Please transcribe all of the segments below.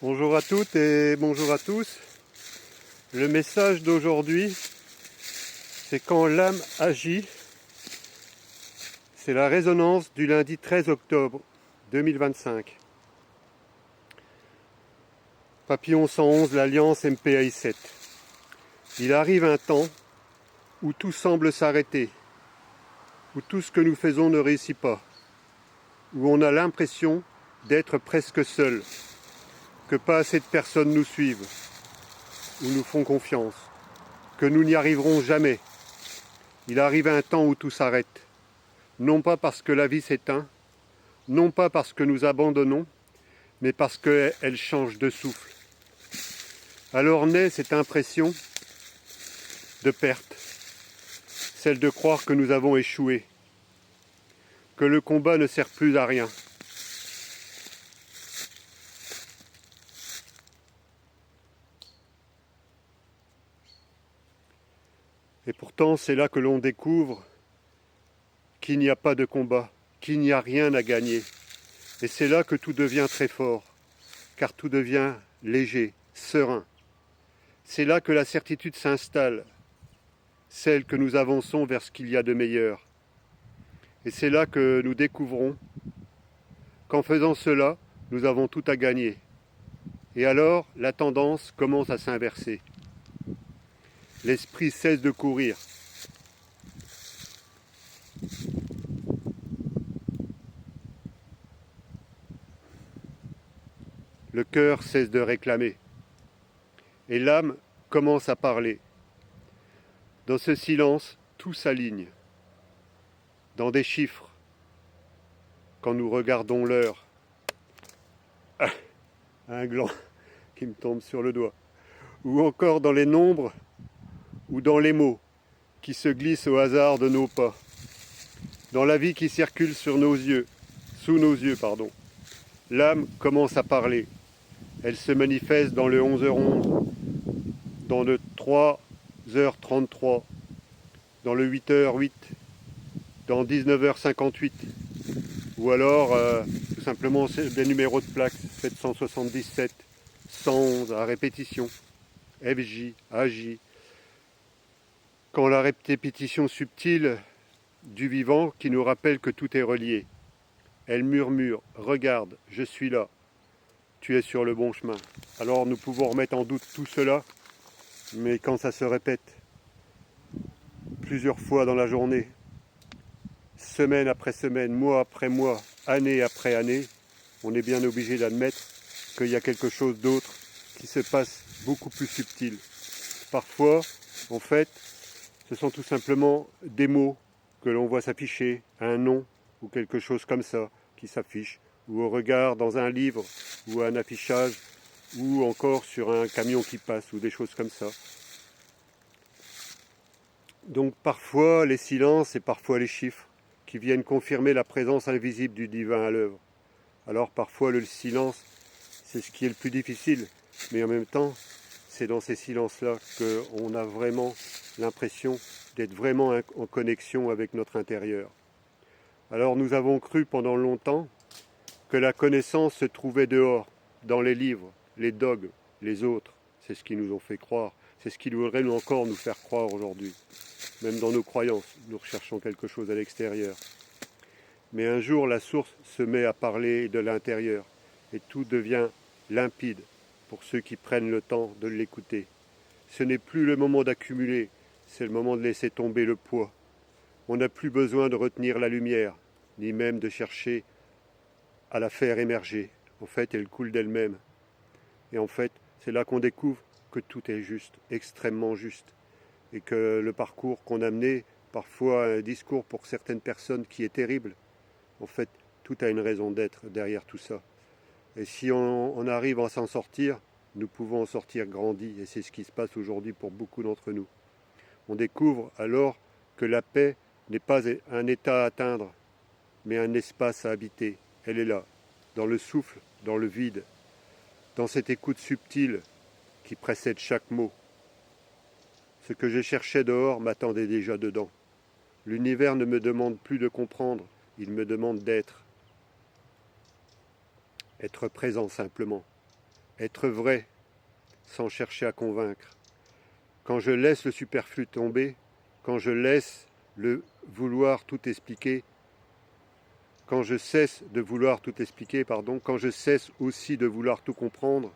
Bonjour à toutes et bonjour à tous. Le message d'aujourd'hui, c'est quand l'âme agit. C'est la résonance du lundi 13 octobre 2025. Papillon 111, l'Alliance MPAI 7. Il arrive un temps où tout semble s'arrêter, où tout ce que nous faisons ne réussit pas, où on a l'impression d'être presque seul, que pas assez de personnes nous suivent ou nous font confiance, que nous n'y arriverons jamais. Il arrive un temps où tout s'arrête, non pas parce que la vie s'éteint, non pas parce que nous abandonnons, mais parce qu'elle change de souffle. Alors naît cette impression de perte, celle de croire que nous avons échoué, que le combat ne sert plus à rien. Et pourtant, c'est là que l'on découvre qu'il n'y a pas de combat, qu'il n'y a rien à gagner. Et c'est là que tout devient très fort, car tout devient léger, serein. C'est là que la certitude s'installe, celle que nous avançons vers ce qu'il y a de meilleur. Et c'est là que nous découvrons qu'en faisant cela, nous avons tout à gagner. Et alors, la tendance commence à s'inverser. L'esprit cesse de courir. Le cœur cesse de réclamer. Et l'âme commence à parler. Dans ce silence, tout s'aligne. Dans des chiffres, quand nous regardons l'heure, un gland qui me tombe sur le doigt, ou encore dans les nombres, ou dans les mots qui se glissent au hasard de nos pas, dans la vie qui circule sur nos yeux, sous nos yeux, pardon. L'âme commence à parler. Elle se manifeste dans le 11h11, dans le 3h33, dans le 8h08, dans 19h58, ou alors tout simplement des numéros de plaques 777, 111 à répétition, FJ, AJ. Quand la répétition subtile du vivant qui nous rappelle que tout est relié. Elle murmure, regarde, je suis là, tu es sur le bon chemin. Alors nous pouvons remettre en doute tout cela, mais quand ça se répète plusieurs fois dans la journée, semaine après semaine, mois après mois, année après année, on est bien obligé d'admettre qu'il y a quelque chose d'autre qui se passe beaucoup plus subtil. Parfois, en fait, ce sont tout simplement des mots que l'on voit s'afficher, un nom ou quelque chose comme ça qui s'affiche, ou au regard dans un livre, ou un affichage, ou encore sur un camion qui passe, ou des choses comme ça. Donc parfois les silences et parfois les chiffres qui viennent confirmer la présence invisible du divin à l'œuvre. Alors parfois le silence, c'est ce qui est le plus difficile, mais en même temps, c'est dans ces silences-là qu'on a vraiment l'impression d'être vraiment en connexion avec notre intérieur. Alors nous avons cru pendant longtemps que la connaissance se trouvait dehors, dans les livres, les dogmes, les autres. C'est ce qu'ils nous ont fait croire. C'est ce qu'ils voudraient encore nous faire croire aujourd'hui. Même dans nos croyances, nous recherchons quelque chose à l'extérieur. Mais un jour, la source se met à parler de l'intérieur et tout devient limpide pour ceux qui prennent le temps de l'écouter. Ce n'est plus le moment d'accumuler, c'est le moment de laisser tomber le poids. On n'a plus besoin de retenir la lumière, ni même de chercher à la faire émerger. En fait, elle coule d'elle-même. Et en fait, c'est là qu'on découvre que tout est juste, extrêmement juste. Et que le parcours qu'on a mené, parfois un discours pour certaines personnes qui est terrible, en fait, tout a une raison d'être derrière tout ça. Et si on arrive à s'en sortir, nous pouvons en sortir grandis. Et c'est ce qui se passe aujourd'hui pour beaucoup d'entre nous. On découvre alors que la paix n'est pas un état à atteindre, mais un espace à habiter. Elle est là, dans le souffle, dans le vide, dans cette écoute subtile qui précède chaque mot. Ce que je cherchais dehors m'attendait déjà dedans. L'univers ne me demande plus de comprendre, il me demande d'être. Être présent simplement. être vrai sans chercher à convaincre. Quand je laisse le superflu tomber, quand je laisse le vouloir tout expliquer, quand je cesse de vouloir tout expliquer, quand je cesse aussi de vouloir tout comprendre,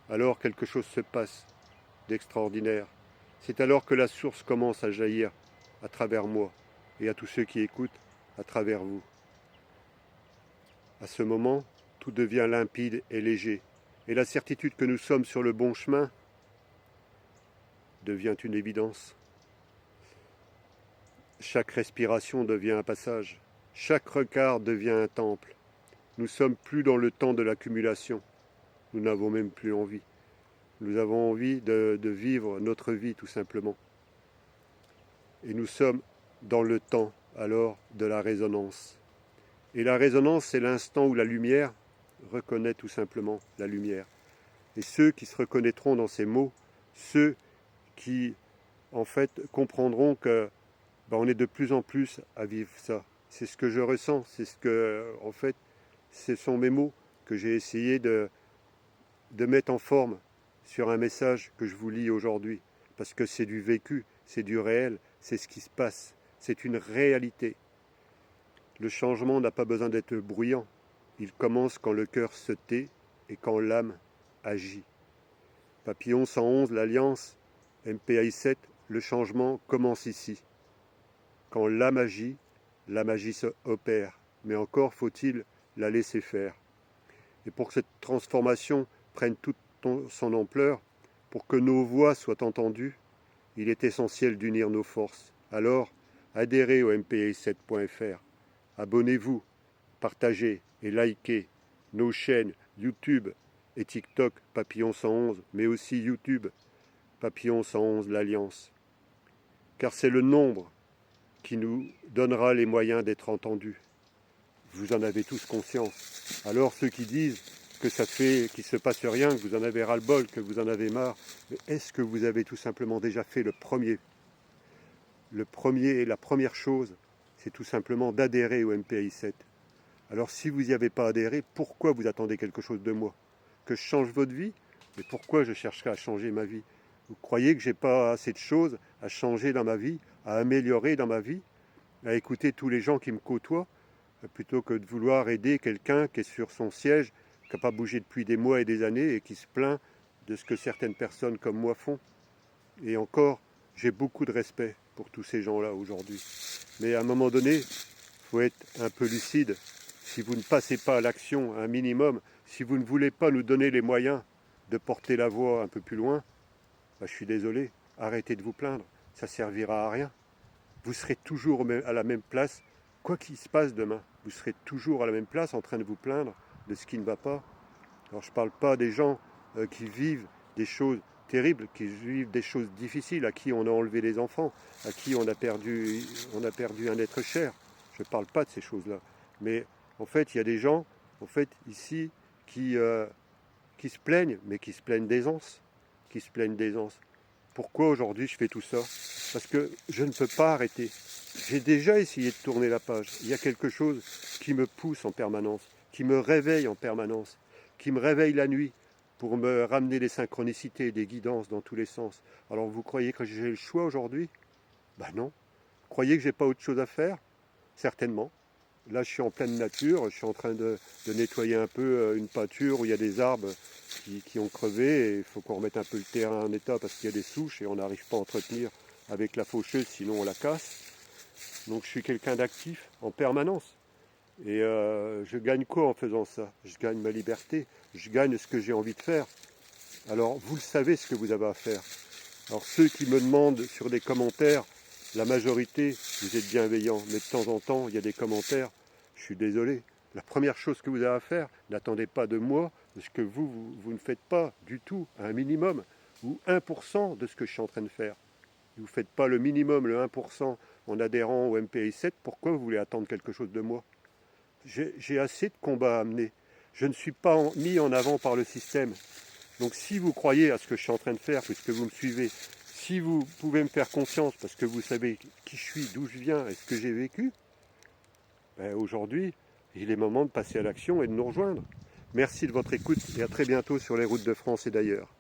alors quelque chose se passe d'extraordinaire. C'est alors que la source commence à jaillir à travers moi et à tous ceux qui écoutent à travers vous. À ce moment, tout devient limpide et léger, et la certitude que nous sommes sur le bon chemin devient une évidence. Chaque respiration devient un passage, chaque regard devient un temple. Nous ne sommes plus dans le temps de l'accumulation, nous n'avons même plus envie. Nous avons envie de vivre notre vie tout simplement. Et nous sommes dans le temps alors de la résonance. Et la résonance, c'est l'instant où la lumière reconnaît tout simplement la lumière. Et ceux qui se reconnaîtront dans ces mots, ceux qui en fait comprendront que on est de plus en plus à vivre ça. C'est ce que je ressens, c'est ce que en fait ce sont mes mots que j'ai essayé de mettre en forme sur un message que je vous lis aujourd'hui. Parce que c'est du vécu, c'est du réel, c'est ce qui se passe, c'est une réalité. Le changement n'a pas besoin d'être bruyant. Il commence quand le cœur se tait et quand l'âme agit. Papillon 111, l'Alliance, MPI 7, le changement commence ici. Quand l'âme agit, la magie se opère. Mais encore faut-il la laisser faire. Et pour que cette transformation prenne toute son ampleur, pour que nos voix soient entendues, il est essentiel d'unir nos forces. Alors, adhérez au mpi7.fr. Abonnez-vous, partagez et likez nos chaînes YouTube et TikTok Papillon 111, mais aussi YouTube Papillon 111 l'Alliance. Car c'est le nombre qui nous donnera les moyens d'être entendus. Vous en avez tous conscience. Alors ceux qui disent que ça fait qu'il ne se passe rien, que vous en avez ras-le-bol, que vous en avez marre, mais est-ce que vous avez tout simplement déjà fait la première chose, c'est tout simplement d'adhérer au MPI 7. Alors si vous n'y avez pas adhéré, pourquoi vous attendez quelque chose de moi? Que je change votre vie? Mais pourquoi je chercherai à changer ma vie? Vous croyez que je n'ai pas assez de choses à changer dans ma vie, à améliorer dans ma vie, à écouter tous les gens qui me côtoient, plutôt que de vouloir aider quelqu'un qui est sur son siège, qui n'a pas bougé depuis des mois et des années et qui se plaint de ce que certaines personnes comme moi font? Et encore, j'ai beaucoup de respect pour tous ces gens-là aujourd'hui. Mais à un moment donné, il faut être un peu lucide. Si vous ne passez pas à l'action un minimum, si vous ne voulez pas nous donner les moyens de porter la voix un peu plus loin, je suis désolé, arrêtez de vous plaindre, ça ne servira à rien. Vous serez toujours à la même place, quoi qu'il se passe demain. Vous serez toujours à la même place en train de vous plaindre de ce qui ne va pas. Alors je ne parle pas des gens qui vivent des choses terribles, qui vivent des choses difficiles, à qui on a enlevé les enfants, à qui on a perdu un être cher. Je ne parle pas de ces choses-là. Mais en fait, il y a des gens, en fait, ici, qui se plaignent, mais qui se plaignent d'aisance. Pourquoi aujourd'hui je fais tout ça? Parce que je ne peux pas arrêter. J'ai déjà essayé de tourner la page. Il y a quelque chose qui me pousse en permanence, qui me réveille en permanence, qui me réveille la nuit pour me ramener des synchronicités, des guidances dans tous les sens. Alors vous croyez que j'ai le choix aujourd'hui? Ben non. Vous croyez que j'ai pas autre chose à faire? Certainement. Là, je suis en pleine nature, je suis en train de nettoyer un peu une pâture où il y a des arbres qui ont crevé et il faut qu'on remette un peu le terrain en état parce qu'il y a des souches et on n'arrive pas à entretenir avec la faucheuse, sinon on la casse. Donc je suis quelqu'un d'actif en permanence. Et je gagne quoi en faisant ça? Je gagne ma liberté, je gagne ce que j'ai envie de faire. Alors vous le savez ce que vous avez à faire. Alors ceux qui me demandent sur des commentaires, la majorité, vous êtes bienveillants, mais de temps en temps, il y a des commentaires, je suis désolé. La première chose que vous avez à faire, n'attendez pas de moi de ce que vous ne faites pas du tout, un minimum, ou 1% de ce que je suis en train de faire. Vous ne faites pas le minimum, le 1% en adhérant au MPI 7, pourquoi vous voulez attendre quelque chose de moi? J'ai assez de combats à mener. Je ne suis pas mis en avant par le système. Donc si vous croyez à ce que je suis en train de faire, puisque vous me suivez, si vous pouvez me faire confiance, parce que vous savez qui je suis, d'où je viens et ce que j'ai vécu, aujourd'hui, il est moment de passer à l'action et de nous rejoindre. Merci de votre écoute et à très bientôt sur les routes de France et d'ailleurs.